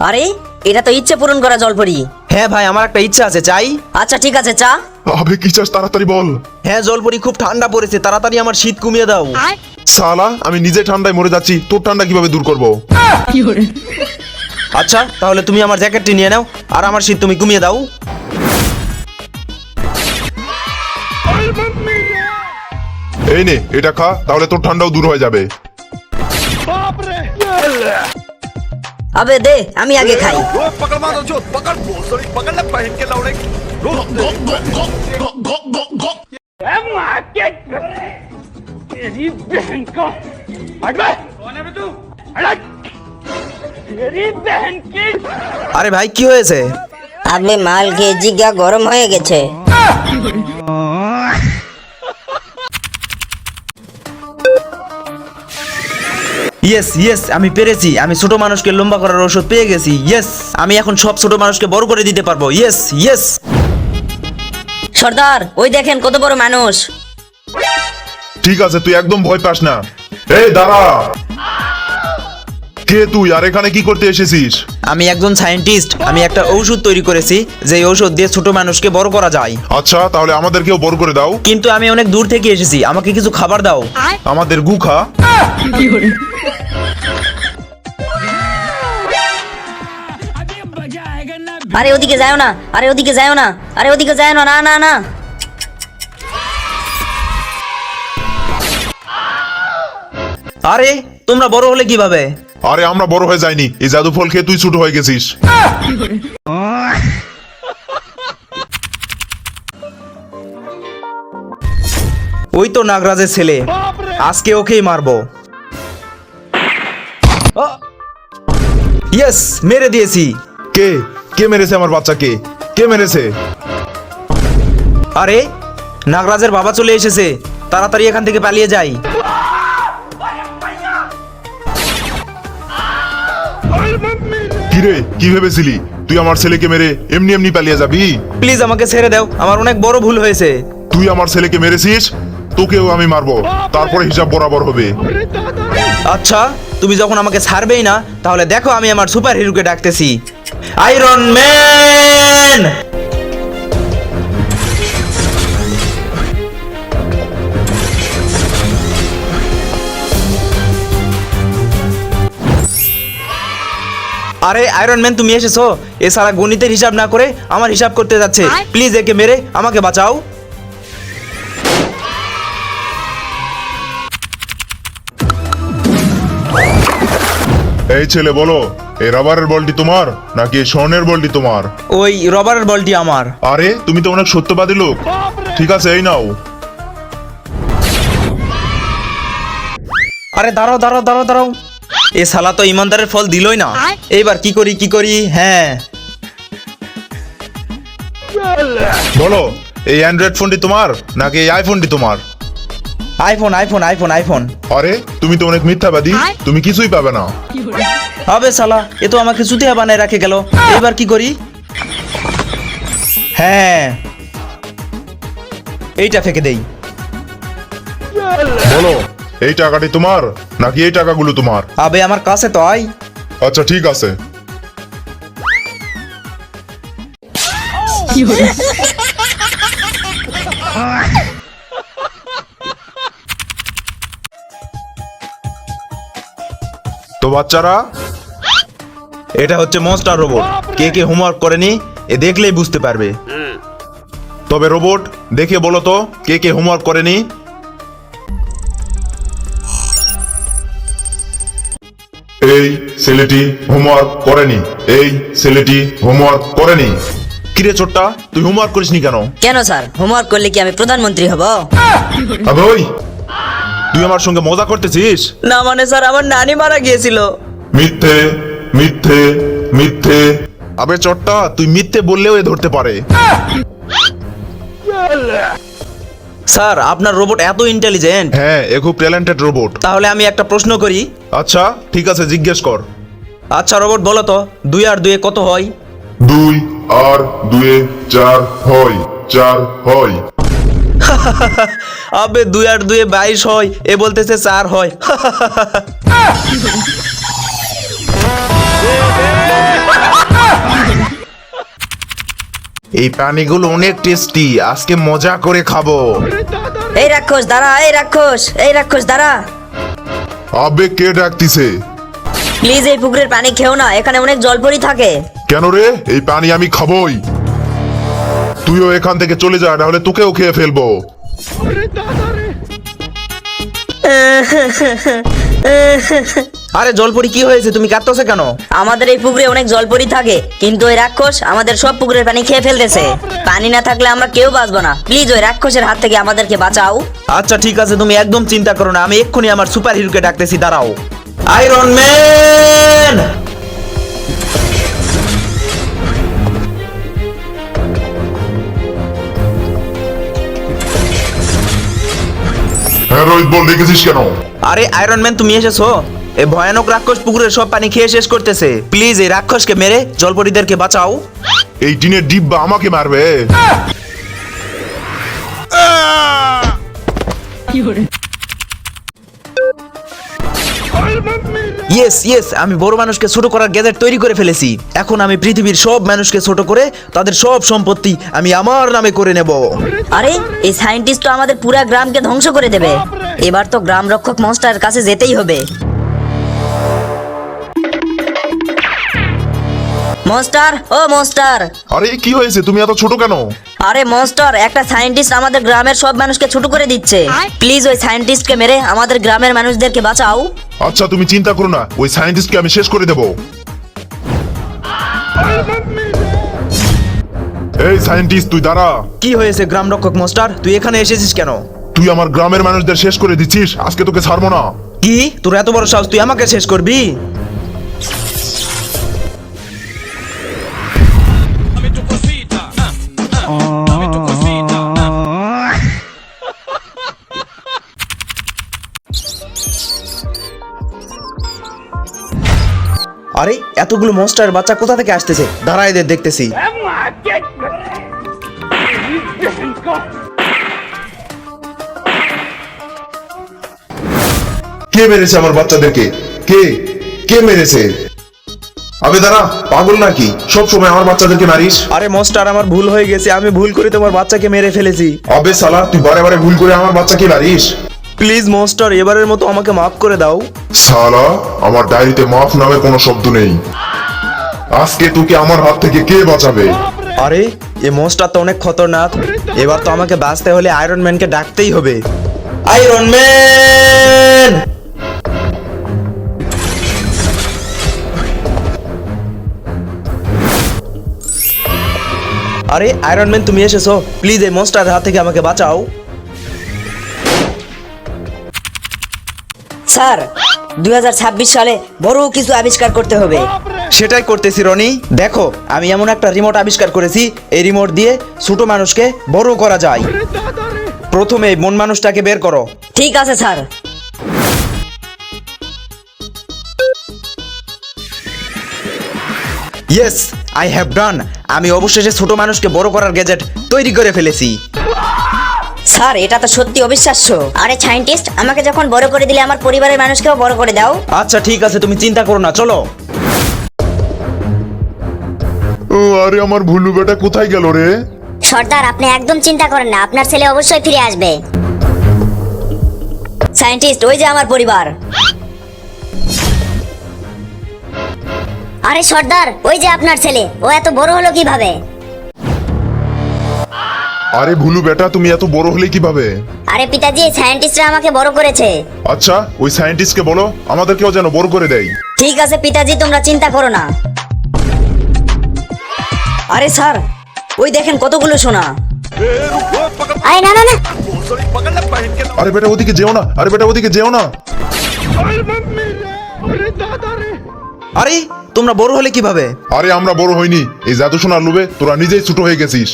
আরে এটা তো ইচ্ছে পূরণ করা জলপরি। হ্যাঁ ভাই, আমার একটা ইচ্ছা আছে, চাই। আচ্ছা ঠিক আছে, চা। আবে কি চাস তাড়াতাড়ি বল। হ্যাঁ জলপরি, খুব ঠান্ডা পড়েছে, তাড়াতাড়ি আমার শীত কমিয়ে দাও। সালা, আমি নিজে ঠান্ডায় মরে যাচ্ছি, তোর ঠান্ডা কিভাবে দূর করব? আচ্ছা তাহলে তুমি আমার জ্যাকেটটি নিয়ে নাও, আর আমার শীত তুমি কমিয়ে দাও। এই নে, এটা খা, তাহলে তোর ঠান্ডাও দূর হয়ে যাবে। আবে দে, আমি আগে খাই। আরে ভাই কি হয়েছে? আবে মাল খেয়ে জিগা গরম হয়ে গেছে। ইয়েস ইয়েস, আমি পেরেছি। আমি ছোট মানুষকে লম্বা করার ওষুধ পেয়ে গেছি। ইয়েস, আমি এখন সব ছোট মানুষকে বড় করে দিতে পারবো। Yes yes. সর্দার, ওই দেখেন কত বড় মানুষ। ঠিক আছে, তুই একদম ভয় পাস না। এই দাঁড়া, কে তুই আর এখানে কি করতে এসেছিস? আমি একজন সায়েন্টিস্ট। আমি একটা ঔষধ তৈরি করেছি, যে ঔষধ দিয়ে ছোট মানুষকে বড় করা যায়। আচ্ছা, তাহলে আমাদেরকেও বড় করে দাও। কিন্তু আমি অনেক দূর থেকে এসেছি, আমাকে কিছু খাবার দাও। আমাদের গুখা। আরে ওদিকে যাও না, আরে ওদিকে যাও না, আরে ওদিকে যাও না, না না না। আরে তোমরা বড় হলে কিভাবে? আরে আমরা বড় হয়ে যাইনি, এই জাদু ফল খেয়ে তুই ছোট হয়ে গেছিস। ওই তো নাগরাজের ছেলে, আজকে ওকেই মারবো। ইয়েস, মেরে দিয়েছি। কে কে মেরেছে আমার বাচ্চাকে? কে মেরেছে? আরে নাগরাজের বাবা চলে এসেছে, তাড়াতাড়ি এখান থেকে পালিয়ে যাই। কিরে, কি ভেবেছিলি তুই আমার ছেলেকে মেরে এমনি এমনি পালিয়ে যাবি? প্লিজ আমাকে ছেড়ে দাও, আমার অনেক বড় ভুল হয়েছে। তুই আমার ছেলেকে মেরেছিস, তোকেও আমি মারবো, তারপরে হিসাব বরাবর হবে। আচ্ছা, তুমি যখন আমাকে ছাড়বেই না, তাহলে দেখো আমি আমার সুপার হিরোকে ডাকতেছি। Iron man! আরে আয়রন ম্যান, তুমি এসেছো? এ সারা গণিতের হিসাব না করে আমার হিসাব করতে যাচ্ছে। প্লিজ একে মেরে আমাকে বাঁচাও। এই ছেলে বলো, এই রাবারের বলটি তোমার নাকি এই স্বর্ণের বলটি তোমার? ওই রবারের বলটি আমার। আরে তুমি তো অনেক সত্যবাদী লোক। ঠিক আছে, এই নাও। আরে দাঁড়াও দাঁড়াও দাঁড়াও দাঁড়াও, এ শালা তো ইমানদারের ফল দিলই না। এইবার কি করি কি করি? হ্যাঁ, বলো, এই অ্যান্ড্রয়েড ফোনটি তোমার নাকি এই আইফোনটি তোমার? IPhone iPhone iPhone iPhone. আরে তুমি তো অনেক মিথ্যাবাদী, তুমি কিছুই পাবে না। আবে শালা, এ তো আমাকে চুতিয়া বানায় রাখে গেল। এবার কি করি? হ্যাঁ, এইটা ফেকে দেই। বলো, এই টাকাটি তোমার নাকি এই টাকাগুলো তোমার? আবে আমার কাছে তো আই। আচ্ছা ঠিক আছে। তো বাচ্চারা, এটা হচ্ছে মনস্টার রোবট। কে কে হোমওয়ার্ক করেনি এ দেখলেই বুঝতে পারবে। তবে রোবট, দেখে বলো তো কে কে হোমওয়ার্ক করেনি? এই ছেলেটি হোমওয়ার্ক করেনি, এই ছেলেটি হোমওয়ার্ক করেনি। কিরে ছোট্টা, তুই হোমওয়ার্ক করিসনি কেন? কেন স্যার, হোমওয়ার্ক করলে কি আমি প্রধানমন্ত্রী হব? আবে ওই, তুই আমার সঙ্গে মজা করতেছিস? না মানে স্যার, আমার নানি মারা গিয়েছিল। মিথ্যে মিথ্যে মিথ্যে। আবে চট্টা, তুই মিথ্যে বললেও এ ধরতে পারে। স্যার, আপনার রোবট এত ইন্টেলিজেন্ট? হ্যাঁ, এ খুব ট্যালেন্টেড রোবট। তাহলে আমি একটা প্রশ্ন করি। আচ্ছা ঠিক আছে, জিজ্ঞেস কর। আচ্ছা রোবট, বলো তো 2 আর 2 কত হয়? 2 আর 2 4 হয়, 4 হয়। আবে 2 আর 2 22 হয়, এ বলতেছে 4 হয়। এই পানিগুলো অনেক টেস্টি, আজকে মজা করে খাবো। এই রাক্ষস দাঁড়া, এই রাক্ষস দাঁড়া। আবে কে ডাকতিছে? প্লিজ এই পুকুরের পানি খেও না, এখানে অনেক জলপরি থাকে। কেন রে? এই পানি আমি খাবোই। তুইও এখান থেকে চলে যা, নাহলে তোকেও খেয়ে ফেলবো। আরে জলপরি কি হয়েছে, তুমি কাঁদতেছো কেন? আমাদের এই পুকুরে অনেক জলপরি থাকে, কিন্তু ওই রাক্ষস আমাদের সব পুকুরের পানি খেয়ে ফেলতেছে। পানি না থাকলে আমরা কেউ বাঁচবো না। প্লিজ ওই রাক্ষসের হাত থেকে আমাদেরকে বাঁচাও। আচ্ছা ঠিক আছে, তুমি একদম চিন্তা করো না, আমি এক্ষুনি আমার সুপার হিরোকে ডাকতেছি, দাঁড়াও। Iron man! হ্যাঁ রোহিত, বল, ডেকেছিস কেন? আরে আয়রন ম্যান, তুমি এসেছো? এই ভয়ানক রাক্ষস পুকুরের সব পানি খেয়ে শেষ করতেছে। প্লিজ এই রাক্ষসকে মেরে জলপরীদেরকে বাঁচাও। এই টিনের ডিব্বা আমাকে মারবে? ইয়েস ইয়েস, আমি বড় মানুষকে ছোট করার গ্যাজেট তৈরি করে ফেলেছি। এখন আমি পৃথিবীর সব মানুষকে ছোট করে তাদের সব সম্পত্তি আমি আমার নামে করে নেব। আরে এই সায়েন্টিস্ট তো আমাদের পুরো গ্রামকে ধ্বংস করে দেবে। এবার তো গ্রাম রক্ষক মনস্টারের কাছে যেতেই হবে। মনস্টার, ও মনস্টার! আরে কি হয়েছে, তুমি এত ছোট কেন? আরে মনস্টার, একটা সায়েন্টিস্ট আমাদের গ্রামের সব মানুষকে ছোট করে দিচ্ছে। প্লিজ ওই সায়েন্টিস্টকে মেরে আমাদের গ্রামের মানুষদেরকে বাঁচাও। আচ্ছা তুমি চিন্তা করো না, ওই সায়েন্টিস্টকে আমি শেষ করে দেব। এই সায়েন্টিস্ট, তুই দাঁড়া। কি হয়েছে গ্রাম রক্ষক মনস্টার, তুই এখানে এসেছিস কেন? তুই আমার গ্রামের মানুষদের শেষ করে দিচ্ছিস, আজকে তোকে ছাড়বো না। কি, তোর এত বড় সাহস, তুই আমাকে শেষ করবি? আরে এতগুলো মনস্টার বাচ্চা কোথা থেকে আসতেছে? দাঁড়া, এদের দেখতেছি। কে মেরেছে আমার বাচ্চাদেরকে? কে কে মেরেছে? আবে দাঁড়া, পাগল নাকি? সব সময় আমার বাচ্চাদেরকে মারিস? আরে মনস্টার, আমার ভুল হয়ে গেছে, আমি ভুল করে তোমার বাচ্চাকে মেরে ফেলেছি। আবে শালা, তুই বারে বারে ভুল করে আমার বাচ্চাকে মারিস? প্লিজ মনস্টার, এবারের মতো আমাকে মাফ করে দাও। শালা, আমার ডায়েরিতে মাফ নামে কোনো শব্দ নেই। আজকে তোকে আমার হাত থেকে কে বাঁচাবে? আরে এই মনস্টার তো অনেক খতরনাক, এবার তো আমাকে বাঁচতে হলে আয়রন ম্যানকে ডাকতেই হবে। Iron man! আরে আয়রন ম্যান, তুমি এসেছো? প্লিজ এই মনস্টারের হাত থেকে আমাকে বাঁচাও। স্যার, 2026 সালে বড় কিছু আবিষ্কার করতে হবে। সেটাই করতেছি রনি। দেখো, আমি এমন একটা রিমোট আবিষ্কার করেছি, এই রিমোট দিয়ে ছোট মানুষকে বড় করা যায়। প্রথমে মন মানুষটাকে বের করো। ঠিক আছে sir. Yes, I have done. আমি অবশেষে ছোট মানুষকে বড় করার গ্যাজেট তৈরি করে ফেলেছি। স্যার, এটা তো সত্যি অবিশ্বাস্য। আরে সায়েন্টিস্ট, আমাকে যখন বড় করে দিলে আমার পরিবারের মানুষকেও বড় করে দাও। আচ্ছা ঠিক আছে, তুমি চিন্তা করো না, চলো। ও আরে, আমার ভুলু বেটা কোথায় গেল রে? সর্দার, আপনি একদম চিন্তা করেন না, আপনার ছেলে অবশ্যই ফিরে আসবে। সায়েন্টিস্ট, ওই যে আমার পরিবার। আরে সর্দার, ওই যে আপনার ছেলে, ও এত বড় হলো কিভাবে? আরে ভুলু বেটা, তুমি এত বড় হলে কিভাবে? আরে পিতাজি, এই সায়েন্টিস্টরা আমাকে বড় করেছে। আচ্ছা, ওই সায়েন্টিস্টকে বলো আমাদেরকেও যেন বড় করে দেয়। ঠিক আছে পিতাজি, তোমরা চিন্তা করো না। আরে স্যার, ওই দেখেন কতগুলো সোনা। আরে না না না, আরে বেটা ওদিকে যেও না, আরে বেটা ওদিকে যেও না। আরে তোমরা বড় হলে কিভাবে? আরে আমরা বড় হইনি, এই জাদু সোনার লোভে তোরা নিজেই ছোট হয়ে গেছিস।